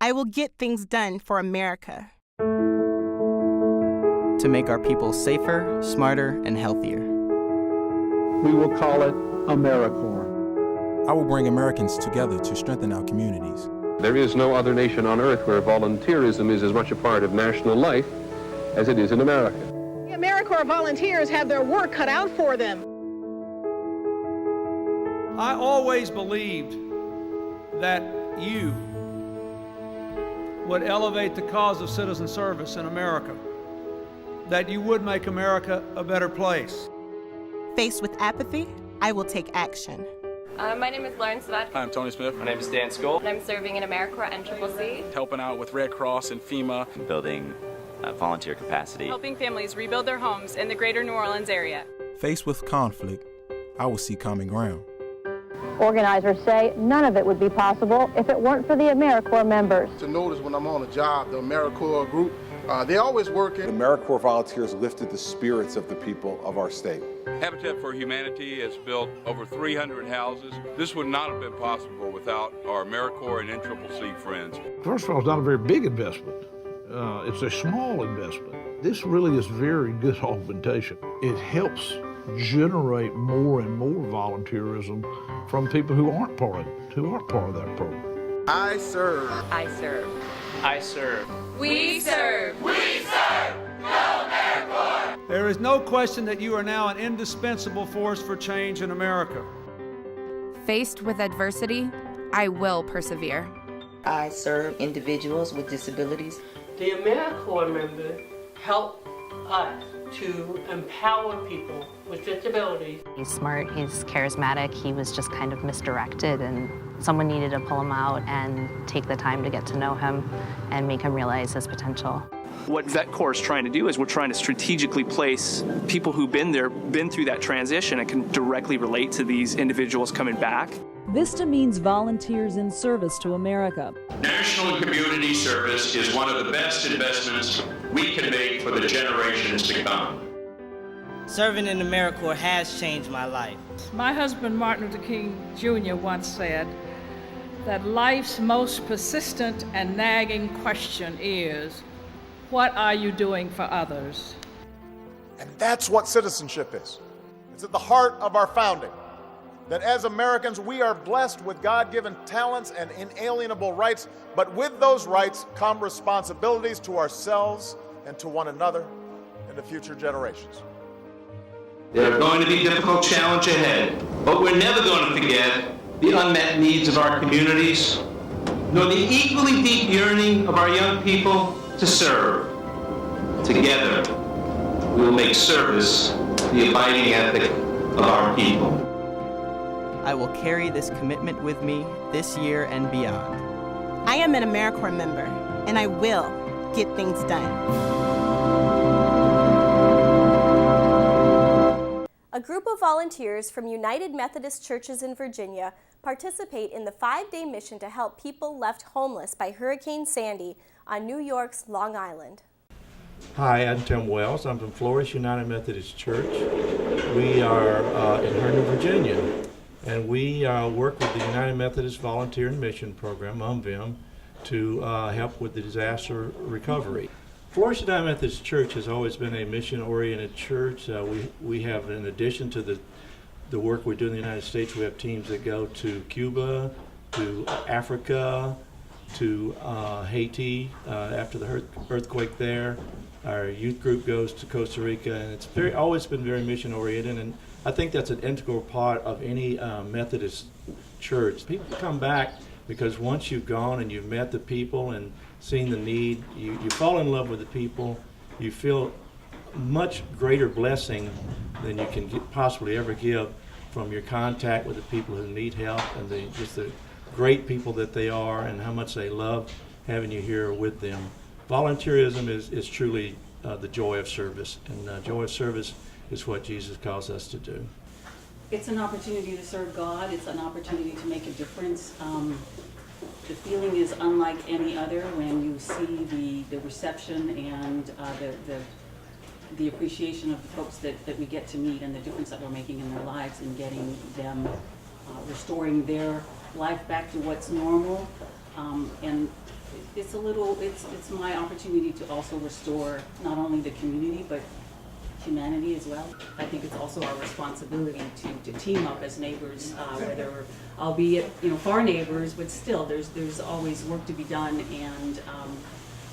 I will get things done for America. To make our people safer, smarter, and healthier. We will call it AmeriCorps. I will bring Americans together to strengthen our communities. There is no other nation on earth where volunteerism is as much a part of national life as it is in America. The AmeriCorps volunteers have their work cut out for them. I always believed that you would elevate the cause of citizen service in America, that you would make America a better place. Faced with apathy, I will take action. My name is Lauren Svat. Hi, I'm Tony Smith. My name is Dan Skoll. And I'm serving in AmeriCorps and CCC. Helping out with Red Cross and FEMA. Building volunteer capacity. Helping families rebuild their homes in the greater New Orleans area. Faced with conflict, I will see common ground. Organizers say none of it would be possible if it weren't for the AmeriCorps members. To notice when I'm on a job, the AmeriCorps group, they always working. The AmeriCorps volunteers lifted the spirits of the people of our state. Habitat for Humanity has built over 300 houses. This would not have been possible without our AmeriCorps and NCCC friends. First of all, it's not a very big investment. It's a small investment. This really is very good augmentation. It helps generate more and more volunteerism from people who aren't part of that program. I serve. I serve. I serve. We serve. We serve. No AmeriCorps. There is no question that you are now an indispensable force for change in America. Faced with adversity, I will persevere. I serve individuals with disabilities. The AmeriCorps members help us to empower people with disabilities. He's smart, he's charismatic, he was just kind of misdirected, and someone needed to pull him out and take the time to get to know him and make him realize his potential. What Vet Corps is trying to do is we're trying to strategically place people who've been through that transition and can directly relate to these individuals coming back. VISTA means Volunteers in Service to America. National and community service is one of the best investments we can make for the generations to come. Serving in AmeriCorps has changed my life. My husband, Martin Luther King Jr., once said that life's most persistent and nagging question is, what are you doing for others? And that's what citizenship is. It's at the heart of our founding. That as Americans, we are blessed with God-given talents and inalienable rights, but with those rights come responsibilities to ourselves and to one another and to future generations. There are going to be difficult challenges ahead, but we're never going to forget the unmet needs of our communities, nor the equally deep yearning of our young people to serve. Together, we will make service the abiding ethic of our people. I will carry this commitment with me this year and beyond. I am an AmeriCorps member, and I will get things done. A group of volunteers from United Methodist Churches in Virginia participate in the 5-day mission to help people left homeless by Hurricane Sandy on New York's Long Island. Hi, I'm Tim Wells. I'm from Floris United Methodist Church. We are in Herndon, Virginia. And we work with the United Methodist Volunteer and Mission Program, UMVM, to help with the disaster recovery. Floris United Methodist Church has always been a mission-oriented church. We have, in addition to the work we do in the United States, we have teams that go to Cuba, to Africa, to Haiti after the earthquake there. Our youth group goes to Costa Rica, and it's always been very mission-oriented. And I think that's an integral part of any Methodist church. People come back because once you've gone and you've met the people and seen the need, you fall in love with the people. You feel much greater blessing than you can possibly ever give from your contact with the people who need help and just the great people that they are and how much they love having you here with them. Volunteerism is truly the joy of service, and joy of service is what Jesus calls us to do. It's an opportunity to serve God. It's an opportunity to make a difference. The feeling is unlike any other when you see the reception and the appreciation of the folks that we get to meet and the difference that we're making in their lives and getting them, restoring their life back to what's normal. And it's my opportunity to also restore not only the community, but humanity as well. I think it's also our responsibility to team up as neighbors, whether, albeit, far neighbors, but still, there's always work to be done, and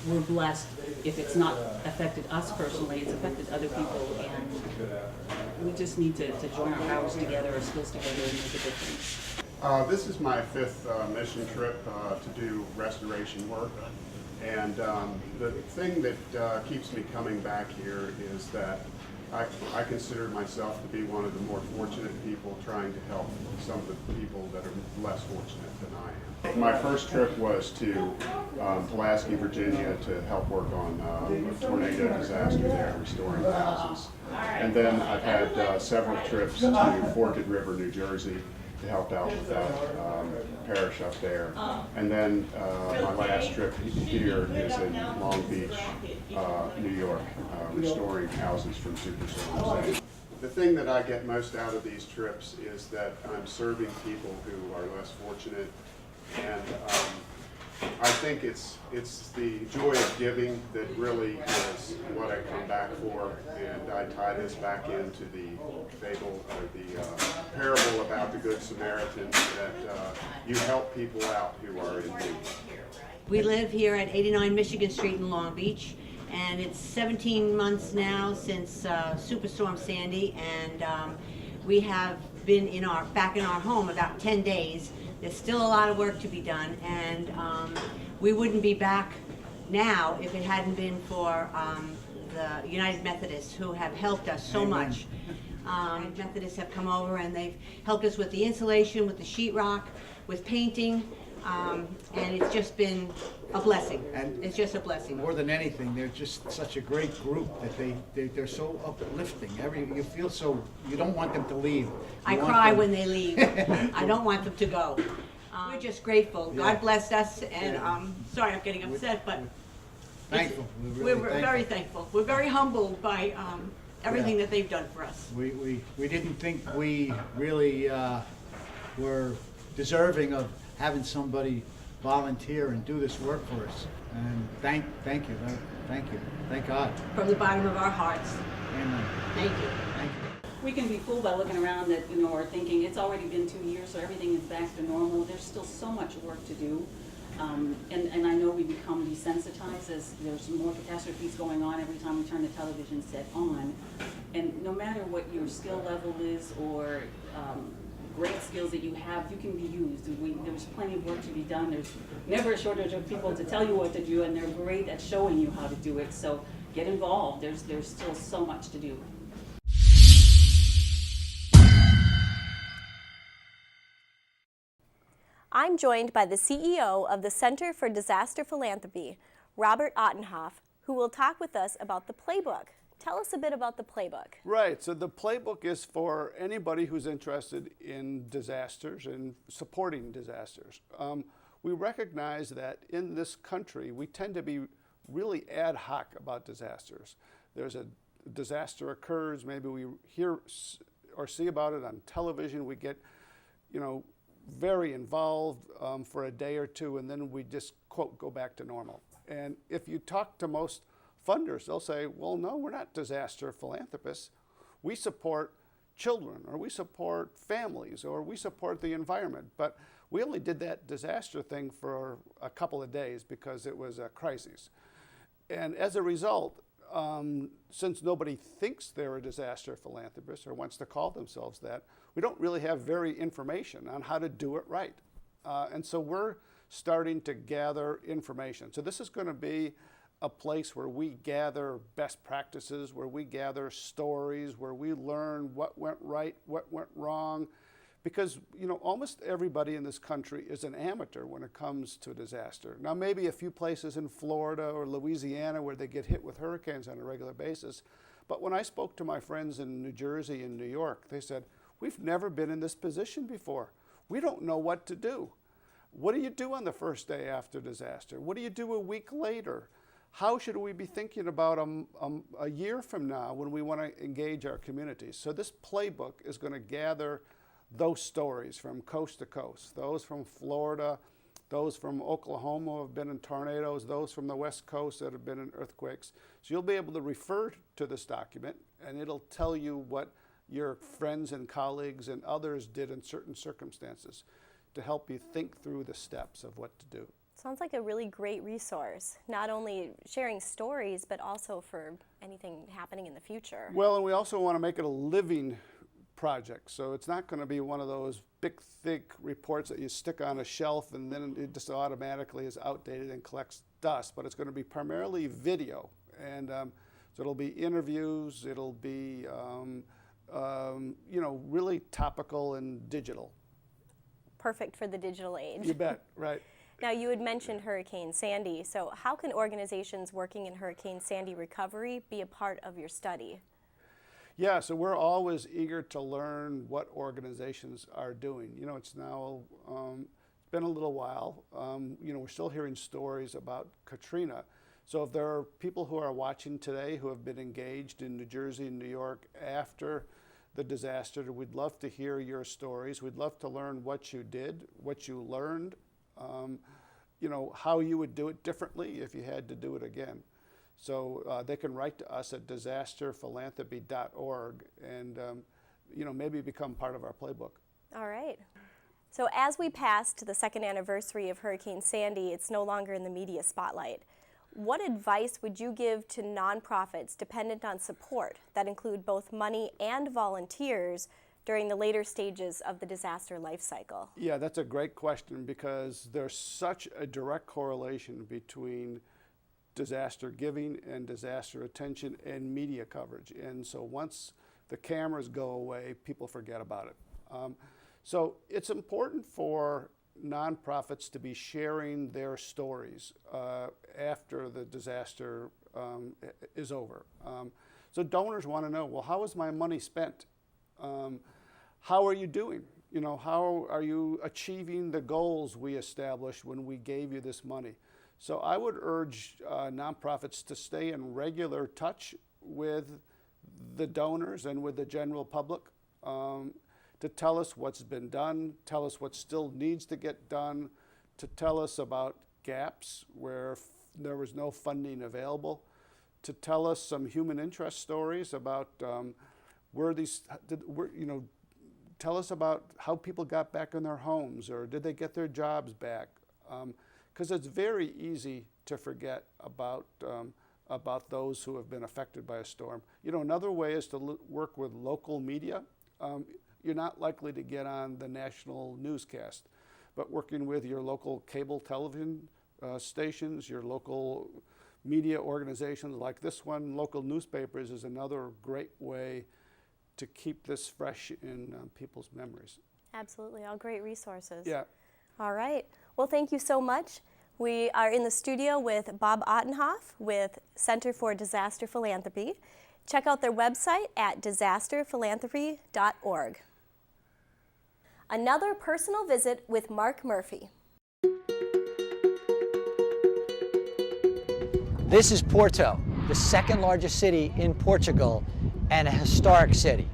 we're blessed. If it's not affected us personally, it's affected other people, and we just need to join our powers together, our skills together, and make a difference. This is my 5th mission trip to do restoration work. And the thing that keeps me coming back here is that I consider myself to be one of the more fortunate people trying to help some of the people that are less fortunate than I am. My first trip was to Pulaski, Virginia to help work on a tornado disaster there, restoring houses. And then I've had several trips to Forked River, New Jersey, to help out with that parish up there. And then my last trip here is in Long Beach, New York, restoring houses from superstorms. The thing that I get most out of these trips is that I'm serving people who are less fortunate, and I think it's the joy of giving that really is what I come back for, and I tie this back into the fable or the parable about the Good Samaritan, that you help people out who are in need. We live here at 89 Michigan Street in Long Beach, and it's 17 months now since Superstorm Sandy, and we have been back in our home about 10 days. There's still a lot of work to be done, and we wouldn't be back now if it hadn't been for the United Methodists, who have helped us so much. Methodists have come over and they've helped us with the insulation, with the sheetrock, with painting, and it's just been a blessing. And it's just a blessing. More than anything, they're just such a great group that they're so uplifting. You feel so, you don't want them to leave. I cry when they leave. I don't want them to go. We're just grateful. Yeah. God blessed us, and sorry I'm getting upset, but thankful. We're very thankful. We're very humbled by everything that they've done for us. We didn't think we really were deserving of having somebody volunteer and do this work for us. And thank you. Thank God. From the bottom of our hearts. Amen. Thank you. Thank you. We can be fooled by looking around that, or thinking it's already been 2 years, so everything is back to normal. There's still so much work to do. And I know we become desensitized as there's more catastrophes going on every time we turn the television set on. And no matter what your skill level is or great skills that you have, you can be used. There's plenty of work to be done. There's never a shortage of people to tell you what to do, and they're great at showing you how to do it. So get involved. There's still so much to do. I'm joined by the CEO of the Center for Disaster Philanthropy, Robert Ottenhoff, who will talk with us about the playbook. Tell us a bit about the playbook. Right, so the playbook is for anybody who's interested in disasters and supporting disasters. We recognize that in this country, we tend to be really ad hoc about disasters. There's a disaster occurs, maybe we hear or see about it on television, we get, very involved for a day or two, and then we just, quote, go back to normal. And if you talk to most funders, they'll say, well, no, we're not disaster philanthropists. We support children, or we support families, or we support the environment. But we only did that disaster thing for a couple of days because it was a crisis. And as a result, since nobody thinks they're a disaster philanthropist or wants to call themselves that, we don't really have very information on how to do it right. And so we're starting to gather information. So this is going to be a place where we gather best practices, where we gather stories, where we learn what went right, what went wrong. Because, almost everybody in this country is an amateur when it comes to disaster. Now, maybe a few places in Florida or Louisiana where they get hit with hurricanes on a regular basis. But when I spoke to my friends in New Jersey and New York, they said, we've never been in this position before. We don't know what to do. What do you do on the first day after disaster? What do you do a week later? How should we be thinking about a year from now when we want to engage our communities? So this playbook is going to gather those stories from coast to coast, those from Florida those from Oklahoma have been in tornadoes, those from the West Coast that have been in earthquakes. So you'll be able to refer to this document, and it'll tell you what your friends and colleagues and others did in certain circumstances to help you think through the steps of what to do. Sounds like a really great resource, not only sharing stories, but also for anything happening in the future. Well, and we also want to make it a living project. So it's not going to be one of those big, thick reports that you stick on a shelf and then it just automatically is outdated and collects dust, but it's going to be primarily video. And so it'll be interviews, it'll be, you know, really topical and digital. Perfect for the digital age. You bet, right. Now, you had mentioned Hurricane Sandy, so how can organizations working in Hurricane Sandy recovery be a part of your study? Yeah, so we're always eager to learn what organizations are doing. You know, it's now, it's been a little while. You know, we're still hearing stories about Katrina. So if there are people who are watching today who have been engaged in New Jersey and New York after the disaster, we'd love to hear your stories. We'd love to learn what you did, what you learned, you know, how you would do it differently if you had to do it again. So they can write to us at disasterphilanthropy.org and, you know, maybe become part of our playbook. All right. So as we pass to the second anniversary of Hurricane Sandy, it's no longer in the media spotlight. What advice would you give to nonprofits dependent on support that include both money and volunteers during the later stages of the disaster life cycle? Yeah, that's a great question because there's such a direct correlation between disaster giving and disaster attention and media coverage. And so once the cameras go away, people forget about it. So it's important for nonprofits to be sharing their stories after the disaster is over. So donors want to know, well, how was my money spent? How are you doing? You know, how are you achieving the goals we established when we gave you this money? So I would urge nonprofits to stay in regular touch with the donors and with the general public to tell us what's been done, tell us what still needs to get done, to tell us about gaps where there was no funding available, to tell us some human interest stories about you know, tell us about how people got back in their homes or did they get their jobs back. Because it's very easy to forget about those who have been affected by a storm. You know, another way is to work with local media. You're not likely to get on the national newscast, but working with your local cable television stations, your local media organizations like this one, local newspapers is another great way to keep this fresh in people's memories. Absolutely, all great resources. Yeah. All right. Well, thank you so much. We are in the studio with Bob Ottenhoff with Center for Disaster Philanthropy. Check out their website at disasterphilanthropy.org. Another personal visit with Mark Murphy. This is Porto, the second largest city in Portugal and a historic city.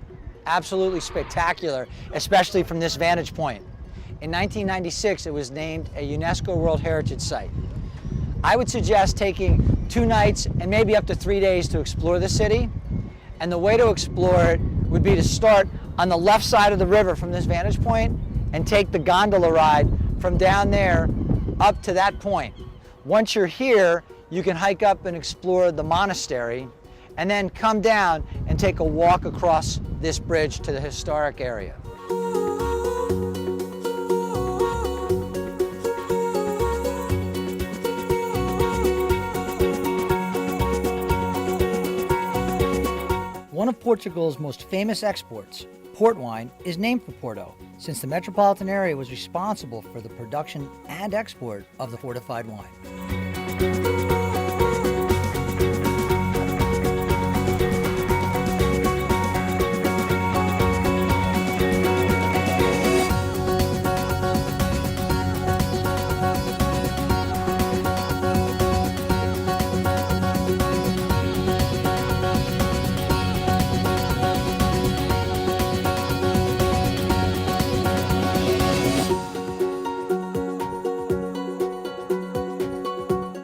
Absolutely spectacular, especially from this vantage point. In 1996, it was named a UNESCO World Heritage Site. I would suggest taking 2 nights and maybe up to 3 days to explore the city. And the way to explore it would be to start on the left side of the river from this vantage point and take the gondola ride from down there up to that point. Once you're here, you can hike up and explore the monastery and then come down and take a walk across this bridge to the historic area. One of Portugal's most famous exports, port wine, is named for Porto, since the metropolitan area was responsible for the production and export of the fortified wine.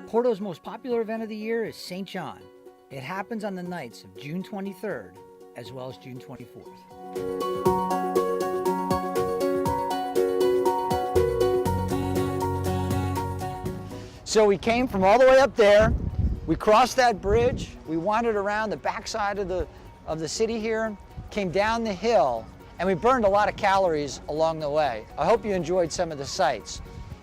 Porto's most popular event of the year is St. John. It happens on the nights of June 23rd as well as June 24th. So we came from all the way up there, we crossed that bridge, we wandered around the backside of the city here, came down the hill, and we burned a lot of calories along the way. I hope you enjoyed some of the sights.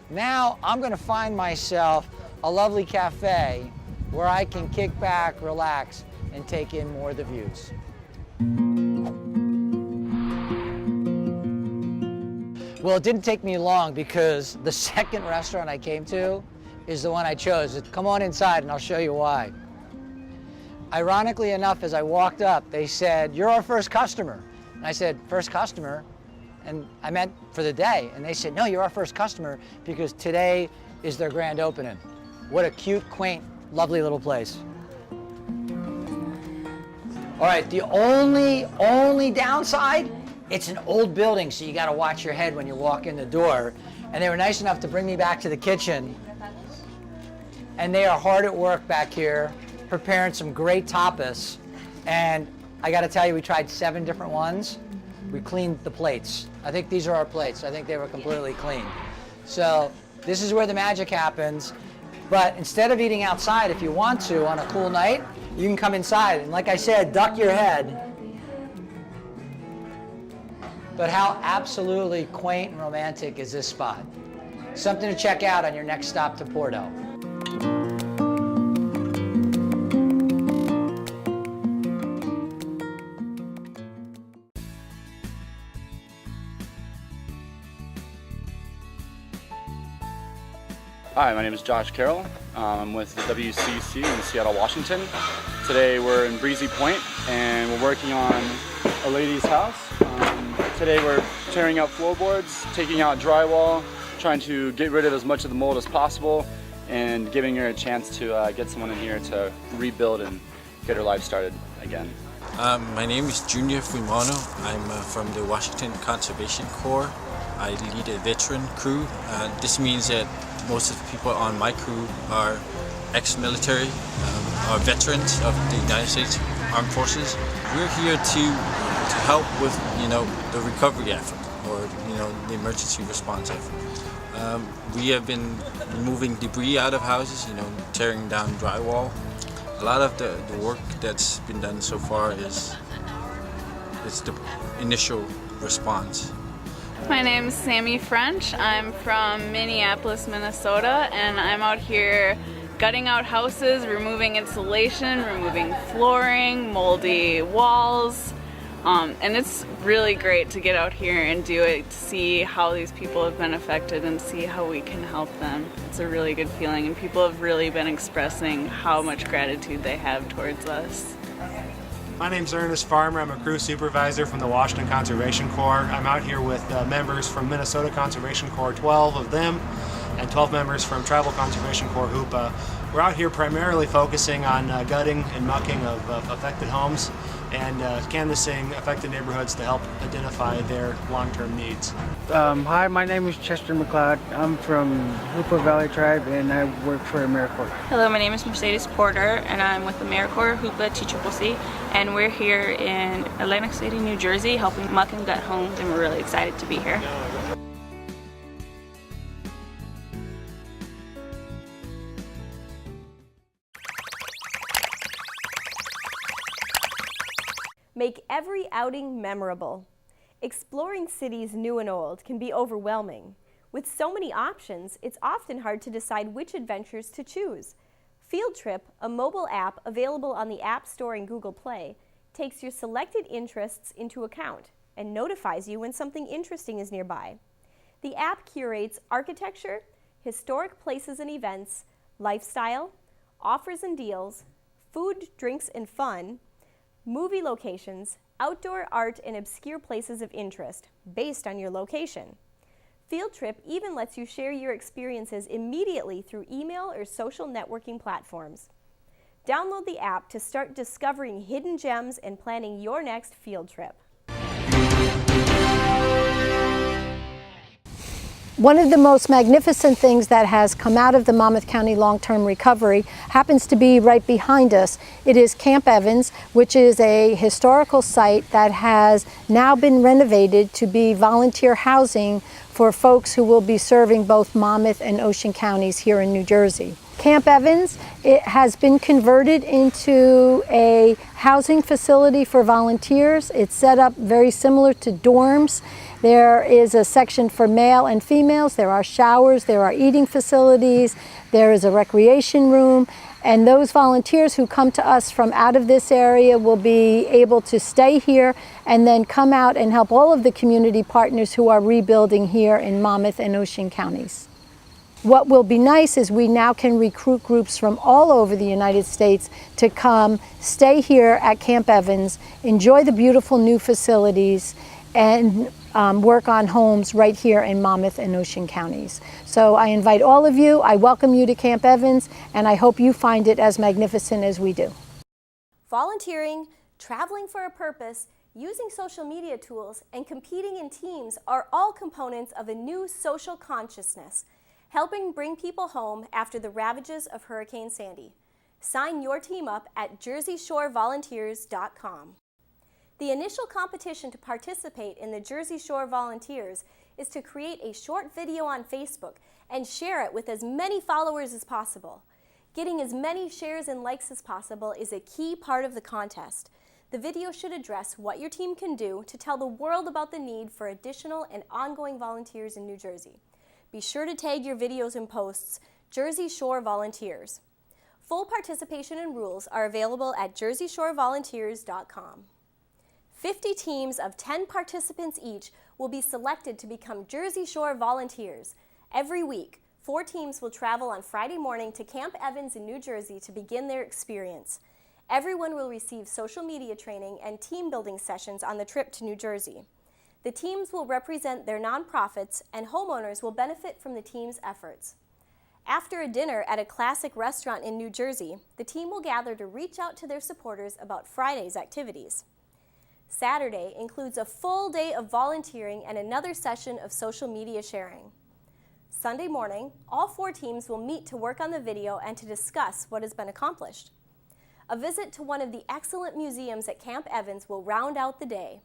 Now I'm gonna find myself a lovely cafe where I can kick back, relax, and take in more of the views. Well, it didn't take me long because the second restaurant I came to is the one I chose. Come on inside and I'll show you why. Ironically enough, as I walked up, they said, "You're our first customer." And I said, "First customer?" And I meant for the day. And they said, "No, you're our first customer because today is their grand opening." What a cute, quaint, lovely little place. All right, the only downside, it's an old building, so you gotta watch your head when you walk in the door. And they were nice enough to bring me back to the kitchen. And they are hard at work back here, preparing some great tapas. And I gotta tell you, we tried 7 different ones. We cleaned the plates. I think these are our plates. I think they were completely clean. So this is where the magic happens. But instead of eating outside, if you want to, on a cool night, you can come inside. And like I said, duck your head. But how absolutely quaint and romantic is this spot? Something to check out on your next stop to Porto. Hi, my name is Josh Carroll. I'm with the WCC in Seattle, Washington. Today we're in Breezy Point and we're working on a lady's house. Today we're tearing out floorboards, taking out drywall, trying to get rid of as much of the mold as possible and giving her a chance to get someone in here to rebuild and get her life started again. My name is Junior Fumano. I'm from the Washington Conservation Corps. I lead a veteran crew. This means that most of the people on my crew are ex-military, are veterans of the United States Armed Forces. We're here to help with, the recovery effort or, the emergency response effort. We have been removing debris out of houses, tearing down drywall. A lot of the work that's been done so far is the initial response. My name's Sammy French. I'm from Minneapolis, Minnesota, and I'm out here gutting out houses, removing insulation, removing flooring, moldy walls. And it's really great to get out here and do it, to see how these people have been affected and see how we can help them. It's a really good feeling, and people have really been expressing how much gratitude they have towards us. My name's Ernest Farmer. I'm a crew supervisor from the Washington Conservation Corps. I'm out here with members from Minnesota Conservation Corps, 12 of them, and 12 members from Tribal Conservation Corps, HOOPA. We're out here primarily focusing on gutting and mucking of affected homes and canvassing affected neighborhoods to help identify their long-term needs. Hi, my name is Chester McLeod. I'm from Hoopa Valley Tribe and I work for AmeriCorps. Hello, my name is Mercedes Porter and I'm with AmeriCorps Hoopa TCCC, and we're here in Atlantic City, New Jersey, helping muck and gut homes, and we're really excited to be here. Make every outing memorable. Exploring cities new and old can be overwhelming. With so many options, it's often hard to decide which adventures to choose. Field Trip, a mobile app available on the App Store and Google Play, takes your selected interests into account and notifies you when something interesting is nearby. The app curates architecture, historic places and events, lifestyle, offers and deals, food, drinks, and fun, movie locations, outdoor art, and obscure places of interest based on your location. Field Trip even lets you share your experiences immediately through email or social networking platforms. Download the app to start discovering hidden gems and planning your next field trip. One of the most magnificent things that has come out of the Monmouth County Long-Term Recovery happens to be right behind us. It is Camp Evans, which is a historical site that has now been renovated to be volunteer housing for folks who will be serving both Monmouth and Ocean counties here in New Jersey. Camp Evans, it has been converted into a housing facility for volunteers. It's set up very similar to dorms. There is a section for male and females. There are showers, there are eating facilities, there is a recreation room, and those volunteers who come to us from out of this area will be able to stay here and then come out and help all of the community partners who are rebuilding here in Monmouth and Ocean counties. What will be nice is we now can recruit groups from all over the United States to come, stay here at Camp Evans, enjoy the beautiful new facilities, and work on homes right here in Monmouth and Ocean counties. So I invite all of you, I welcome you to Camp Evans, and I hope you find it as magnificent as we do. Volunteering, traveling for a purpose, using social media tools, and competing in teams are all components of a new social consciousness, helping bring people home after the ravages of Hurricane Sandy. Sign your team up at JerseyShoreVolunteers.com. The initial competition to participate in the Jersey Shore Volunteers is to create a short video on Facebook and share it with as many followers as possible. Getting as many shares and likes as possible is a key part of the contest. The video should address what your team can do to tell the world about the need for additional and ongoing volunteers in New Jersey. Be sure to tag your videos and posts Jersey Shore Volunteers. Full participation and rules are available at JerseyShoreVolunteers.com. 50 teams of 10 participants each will be selected to become Jersey Shore Volunteers. Every week, 4 teams will travel on Friday morning to Camp Evans in New Jersey to begin their experience. Everyone will receive social media training and team building sessions on the trip to New Jersey. The teams will represent their nonprofits, and homeowners will benefit from the team's efforts. After a dinner at a classic restaurant in New Jersey, the team will gather to reach out to their supporters about Friday's activities. Saturday includes a full day of volunteering and another session of social media sharing. Sunday morning, all 4 teams will meet to work on the video and to discuss what has been accomplished. A visit to one of the excellent museums at Camp Evans will round out the day.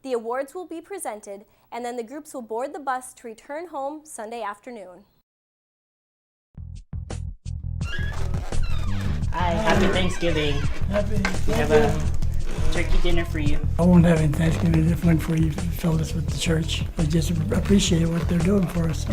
The awards will be presented, and then the groups will board the bus to return home Sunday afternoon. Hi, happy Thanksgiving. We have a turkey dinner for you. I won't have any Thanksgiving if it went for you filled us with the church. I just appreciate what they're doing for us.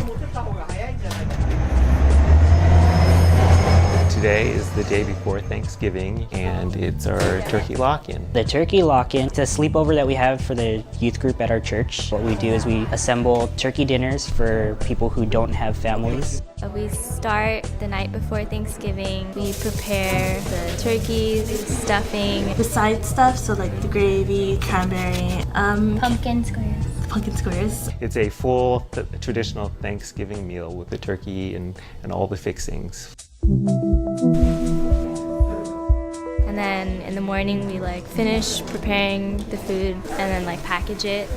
Today is the day before Thanksgiving, and it's our turkey lock-in. The turkey lock-in, it's a sleepover that we have for the youth group at our church. What we do is we assemble turkey dinners for people who don't have families. We start the night before Thanksgiving. We prepare the turkeys, stuffing, the side stuff, so like the gravy, cranberry, pumpkin squares. Pumpkin squares. It's a full traditional Thanksgiving meal with the turkey and all the fixings. And then in the morning we finish preparing the food and then package it.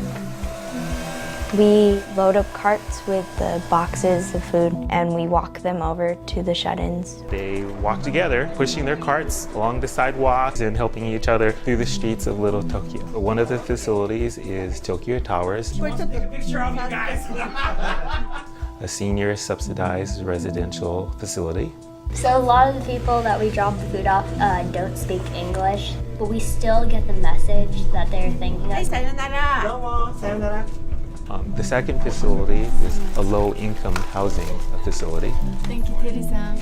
We load up carts with the boxes of food and we walk them over to the shut-ins. They walk together, pushing their carts along the sidewalks and helping each other through the streets of Little Tokyo. One of the facilities is Tokyo Towers, a senior subsidized residential facility. So a lot of the people that we drop the food off don't speak English, but we still get the message that they're thanking us. The second facility is a low-income housing facility. Thank you, Teresa.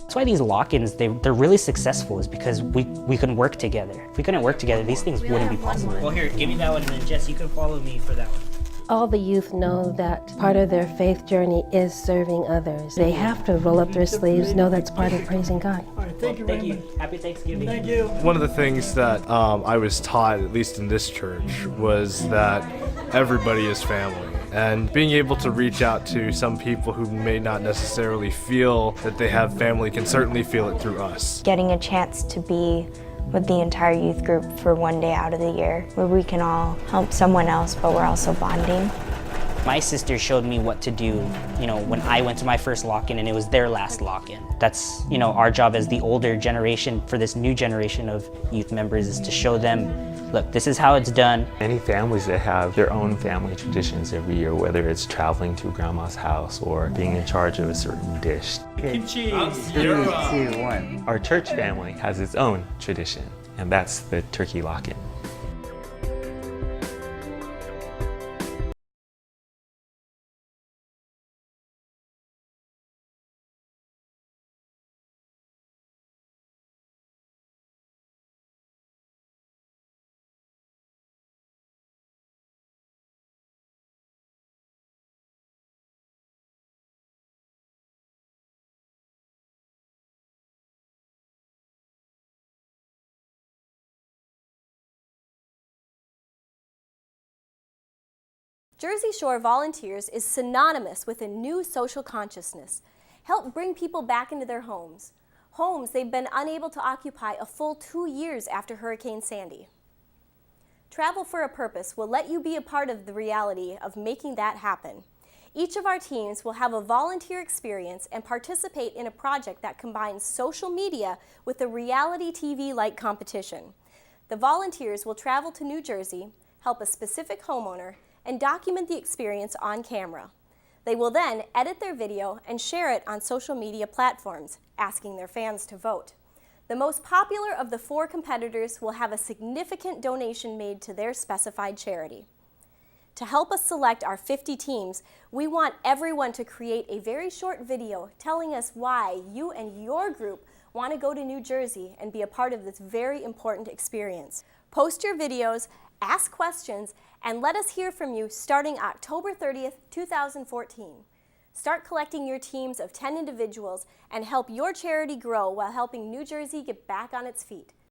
That's why these lock-ins, they're really successful, is because we can work together. If we couldn't work together, these things wouldn't be possible. Well, here, give me that one, and then Jess, you can follow me for that one. All the youth know that part of their faith journey is serving others. They have to roll up their sleeves, know that's part of praising God. All right, thank you very much. Happy Thanksgiving. Thank you. One of the things that I was taught, at least in this church, was that everybody is family. And being able to reach out to some people who may not necessarily feel that they have family can certainly feel it through us. Getting a chance to be with the entire youth group for one day out of the year where we can all help someone else, but we're also bonding. My sister showed me what to do, when I went to my first lock-in and it was their last lock-in. That's, our job as the older generation for this new generation of youth members is to show them, look, this is how it's done. Many families that have their own family traditions every year, whether it's traveling to grandma's house or being in charge of a certain dish. Kimchi. 3, 2, 1. Our church family has its own tradition, and that's the turkey lock-in. Jersey Shore Volunteers is synonymous with a new social consciousness. Help bring people back into their homes. Homes they've been unable to occupy a full 2 years after Hurricane Sandy. Travel for a Purpose will let you be a part of the reality of making that happen. Each of our teams will have a volunteer experience and participate in a project that combines social media with a reality TV-like competition. The volunteers will travel to New Jersey, help a specific homeowner, and document the experience on camera. They will then edit their video and share it on social media platforms, asking their fans to vote. The most popular of the 4 competitors will have a significant donation made to their specified charity. To help us select our 50 teams, we want everyone to create a very short video telling us why you and your group want to go to New Jersey and be a part of this very important experience. Post your videos, ask questions, and let us hear from you starting October 30th, 2014. Start collecting your teams of 10 individuals and help your charity grow while helping New Jersey get back on its feet.